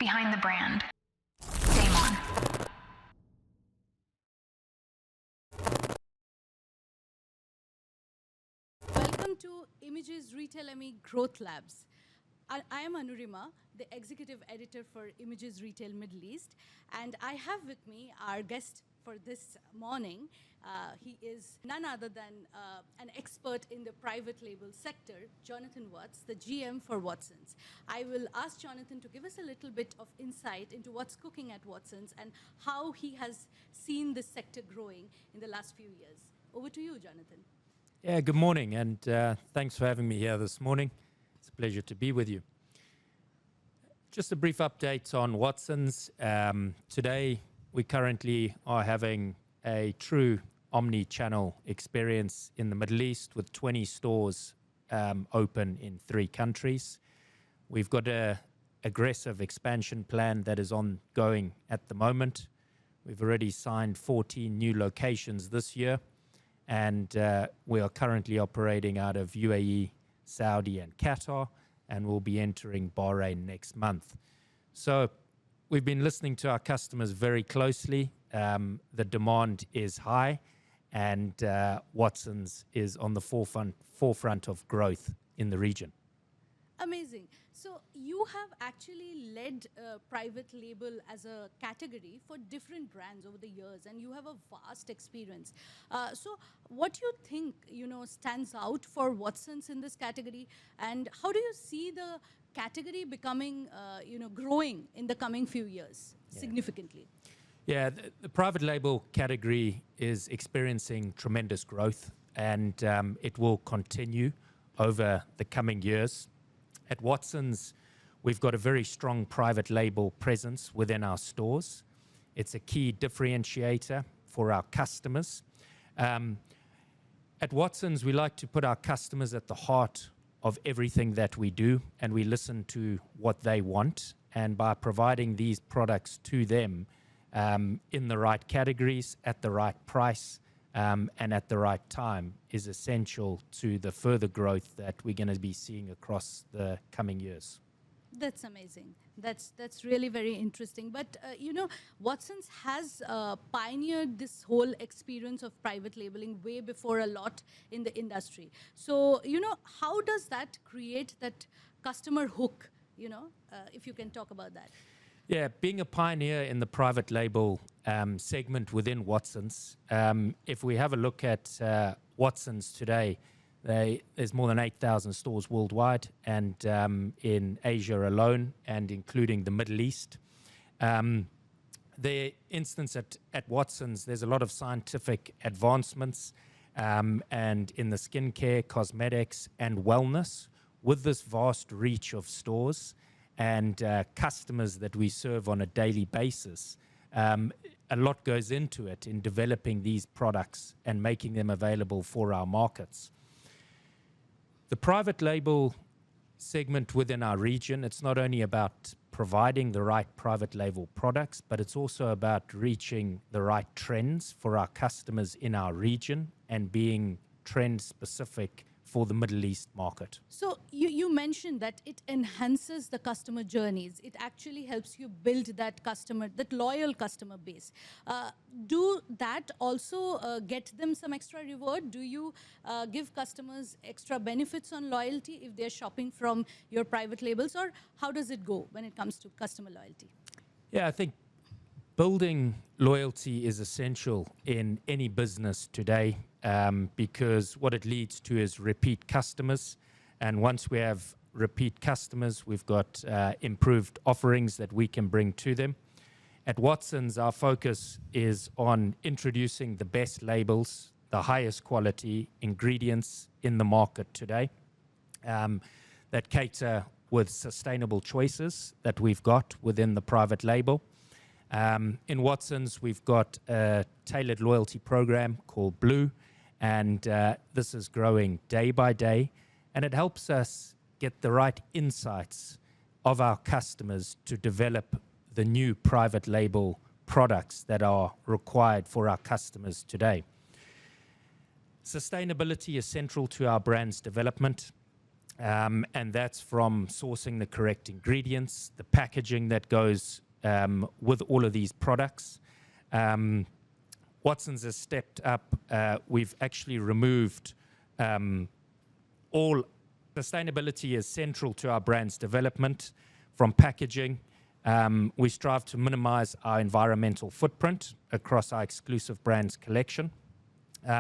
behind the brand. Game on. Welcome to Images Retail ME Growth Labs. I am Anurima, the Executive Editor for Images Retail Middle East, and I have with me our guest for this morning. He is none other than an expert in the private label sector, Jonathan Watts, the GM for Watsons. I will ask Jonathan to give us a little bit of insight into what's cooking at Watsons and how he has seen this sector growing in the last few years. Over to you, Jonathan. Yeah, good morning, and thanks for having me here this morning. It's a pleasure to be with you. Just a brief update on Watsons. Today, we currently are having a true omni-channel experience in the Middle East with 20 stores open in 3 countries. We've got an aggressive expansion plan that is ongoing at the moment. We've already signed 14 new locations this year, and we are currently operating out of UAE, Saudi, and Qatar, and we'll be entering Bahrain next month. So we've been listening to our customers very closely. The demand is high, and Watsons is on the forefront of growth in the region. Amazing. So you have actually led private label as a category for different brands over the years, and you have a vast experience. So what do you think, stands out for Watsons in this category, and how do you see the category becoming, growing in the coming few years significantly? Yeah, the private label category is experiencing tremendous growth, and it will continue over the coming years. At Watsons, we've got a very strong private label presence within our stores. It's a key differentiator for our customers. At Watsons, we like to put our customers at the heart of everything that we do, and we listen to what they want. And by providing these products to them in the right categories, at the right price, and at the right time is essential to the further growth that we're going to be seeing across the coming years. That's amazing. That's really very interesting. But, Watsons has pioneered this whole experience of private labeling way before a lot in the industry. So, how does that create that customer hook, if you can talk about that? Yeah, being a pioneer in the private label segment within Watsons, if we have a look at Watsons today, there's more than 8,000 stores worldwide, and in Asia alone, and including the Middle East. The instance at Watsons, there's a lot of scientific advancements and in the skincare, cosmetics, and wellness. With this vast reach of stores and customers that we serve on a daily basis, a lot goes into it in developing these products and making them available for our markets. The private label segment within our region, it's not only about providing the right private label products, but it's also about reaching the right trends for our customers in our region and being trend specific for the Middle East market. So you mentioned that it enhances the customer journeys. It actually helps you build that loyal customer base. Do that also get them some extra reward? Do you give customers extra benefits on loyalty if they're shopping from your private labels, or how does it go when it comes to customer loyalty? Yeah, I think building loyalty is essential in any business today, because what it leads to is repeat customers. And once we have repeat customers, we've got improved offerings that we can bring to them. At Watsons, our focus is on introducing the best labels, the highest quality ingredients in the market today that cater with sustainable choices that we've got within the private label. In Watsons, we've got a tailored loyalty program called Blue, and this is growing day by day, and it helps us get the right insights of our customers to develop the new private label products that are required for our customers today. Sustainability is central to our brand's development. And that's from sourcing the correct ingredients, the packaging that goes with all of these products. Watsons has stepped up. We've actually removed all sustainability is central to our brand's development. From packaging, we strive to minimize our environmental footprint across our exclusive brands collection.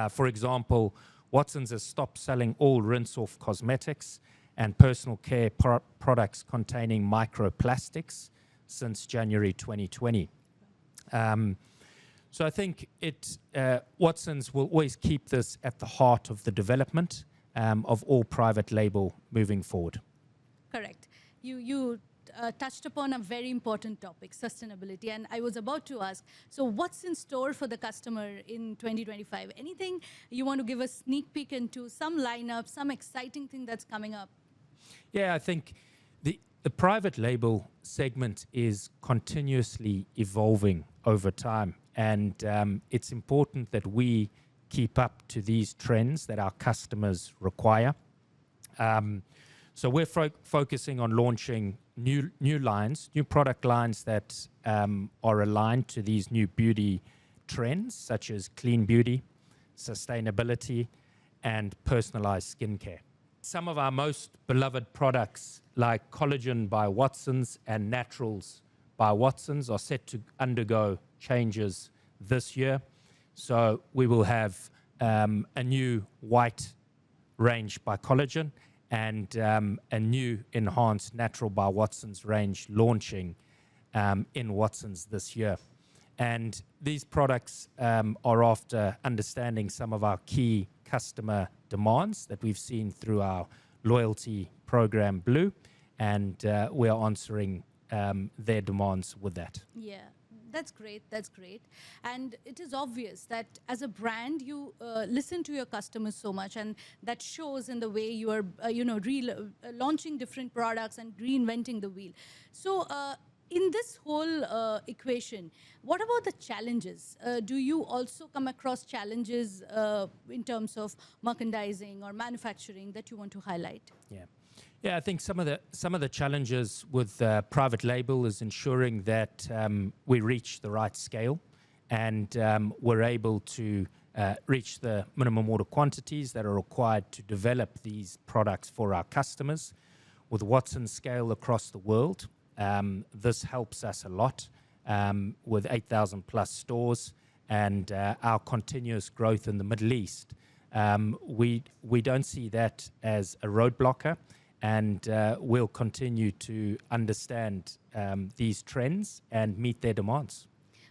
For example, Watsons has stopped selling all rinse-off cosmetics and personal care products containing microplastics since January 2020. So I think Watsons will always keep this at the heart of the development of all private label moving forward. Correct. You touched upon a very important topic, sustainability, and I was about to ask, so what's in store for the customer in 2025? Anything you want to give a sneak peek into, some lineup, some exciting thing that's coming up? Yeah, I think the private label segment is continuously evolving over time, and it's important that we keep up to these trends that our customers require. So we're focusing on launching new lines, new product lines that are aligned to these new beauty trends, such as clean beauty, sustainability, and personalized skincare. Some of our most beloved products, like Collagen by Watsons and Naturals by Watsons, are set to undergo changes this year. So we will have a new white range by Collagen and a new enhanced Natural by Watsons range launching in Watsons this year. And these products are after understanding some of our key customer demands that we've seen through our loyalty program, Blue, and we are answering their demands with that. Yeah. That's great. That's great. And it is obvious that as a brand, you listen to your customers so much, and that shows in the way you are, launching different products and reinventing the wheel. So in this whole equation, what about the challenges? Do you also come across challenges in terms of merchandising or manufacturing that you want to highlight? Yeah. Yeah, I think some of the challenges with private label is ensuring that we reach the right scale and we're able to reach the minimum order quantities that are required to develop these products for our customers. With Watsons scale across the world, this helps us a lot with 8,000 plus stores and our continuous growth in the Middle East. We don't see that as a roadblocker. And we'll continue to understand these trends and meet their demands.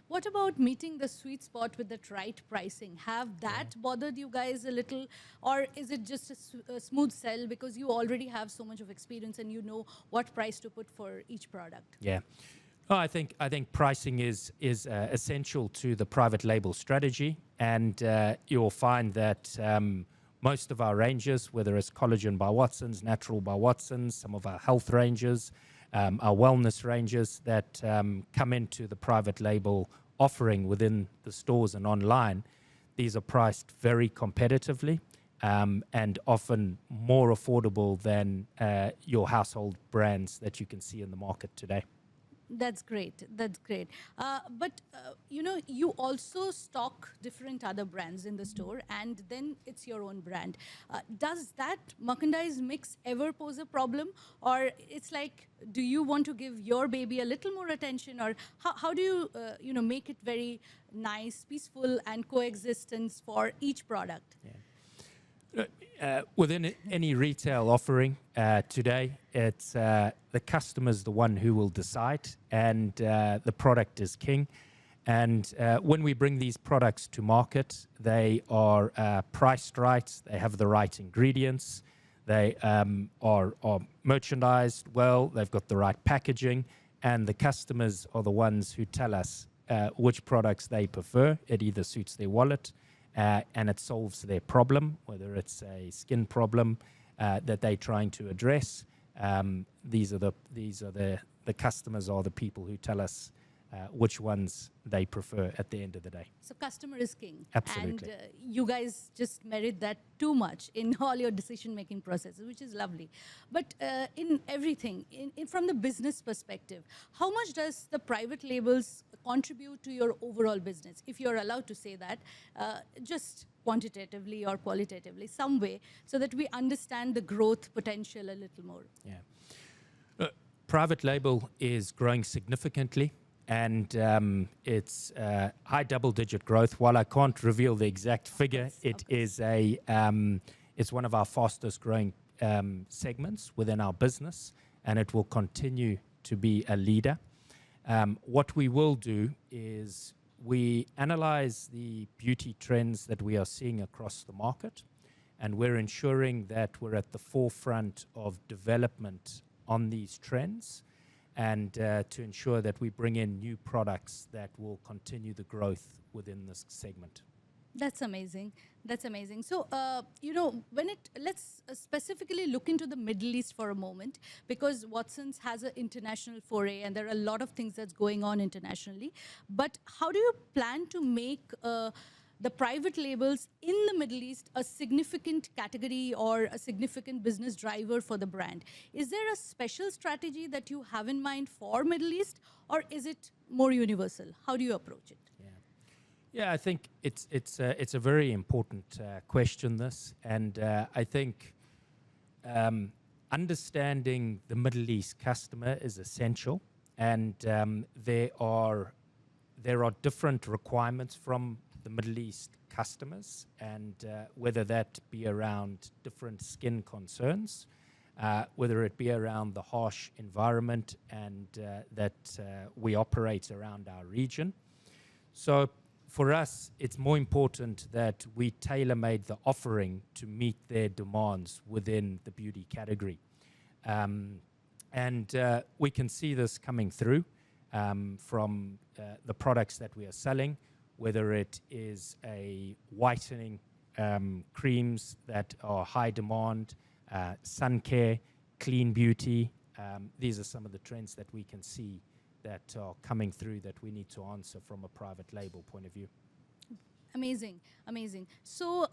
What about meeting the sweet spot with the right pricing? Have that bothered you guys a little? Or is it just a smooth sell because you already have so much of experience and you know what price to put for each product? Yeah. Oh, I think pricing is essential to the private label strategy. And you'll find that most of our ranges, whether it's Collagen by Watsons, Natural by Watsons, some of our health ranges, our wellness ranges that come into the private label offering within the stores and online, these are priced very competitively and often more affordable than your household brands that you can see in the market today. That's great. That's great. But you also stock different other brands in the store, and then it's your own brand. Does that merchandise mix ever pose a problem, or it's like, do you want to give your baby a little more attention, or how do you make it very nice, peaceful, and coexistence for each product? Yeah. Within any retail offering today, it's the customer's the one who will decide, and the product is king. And when we bring these products to market, they are priced right, they have the right ingredients, they are merchandised well, they've got the right packaging, and the customers are the ones who tell us which products they prefer. It either suits their wallet and it solves their problem, whether it's a skin problem that they're trying to address. These are the customers are the people who tell us which ones they prefer at the end of the day. So customer is king. Absolutely. And you guys just merit that too much in all your decision-making processes, which is lovely. But in everything, from the business perspective, how much does the private labels contribute to your overall business? If you're allowed to say that, just quantitatively or qualitatively, some way, so that we understand the growth potential a little more. Yeah. Private label is growing significantly. And it's high double-digit growth. While I can't reveal the exact figure, it's one of our fastest-growing segments within our business, and it will continue to be a leader. What we will do is we analyze the beauty trends that we are seeing across the market, and we're ensuring that we're at the forefront of development on these trends, and to ensure that we bring in new products that will continue the growth within this segment. That's amazing. That's amazing. So, let's specifically look into the Middle East for a moment, because Watsons has an international foray, and there are a lot of things that's going on internationally. But how do you plan to make the private labels in the Middle East a significant category or a significant business driver for the brand? Is there a special strategy that you have in mind for Middle East, or is it more universal? How do you approach it? Yeah, I think it's a very important question, this, and I think understanding the Middle East customer is essential, and there are different requirements from the Middle East customers, and whether that be around different skin concerns, whether it be around the harsh environment and that we operate around our region. So for us, it's more important that we tailor-made the offering to meet their demands within the beauty category. And we can see this coming through from the products that we are selling, whether it is a whitening creams that are high demand, sun care, clean beauty. These are some of the trends that we can see that are coming through that we need to answer from a private label point of view. Amazing, amazing. So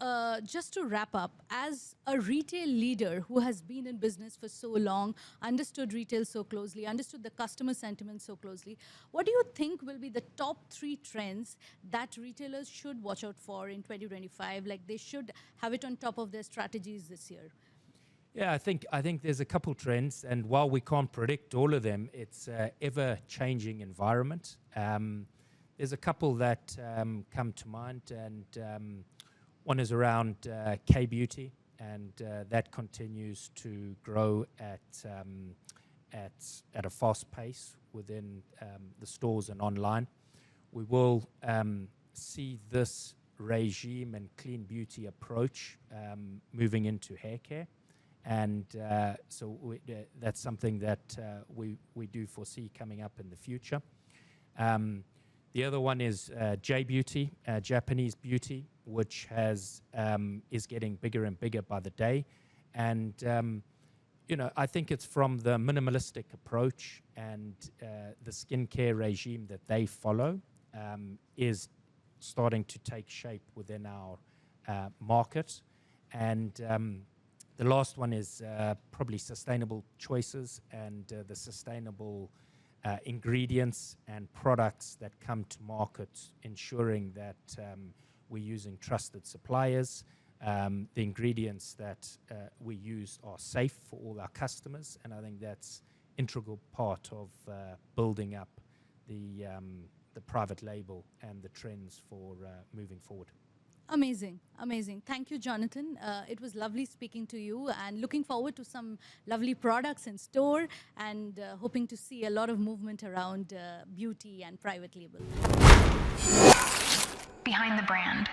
just to wrap up, as a retail leader who has been in business for so long, understood retail so closely, understood the customer sentiment so closely, what do you think will be the top 3 trends that retailers should watch out for in 2025? Like they should have it on top of their strategies this year. Yeah, I think there's a couple trends, and while we can't predict all of them, it's an ever-changing environment. There's a couple that come to mind, and one is around K-beauty, and that continues to grow at a fast pace within the stores and online. We will see this regime and clean beauty approach moving into hair care. And so that's something that we do foresee coming up in the future. The other one is J-beauty, Japanese beauty, which is getting bigger and bigger by the day. And I think it's from the minimalistic approach and the skincare regime that they follow is starting to take shape within our market. And the last one is probably sustainable choices and the sustainable ingredients and products that come to market, ensuring that we're using trusted suppliers. The ingredients that we use are safe for all our customers, and I think that's integral part of building up the private label and the trends for moving forward. Amazing, amazing. Thank you, Jonathan. It was lovely speaking to you, and looking forward to some lovely products in store, and hoping to see a lot of movement around beauty and private label. Behind the brand.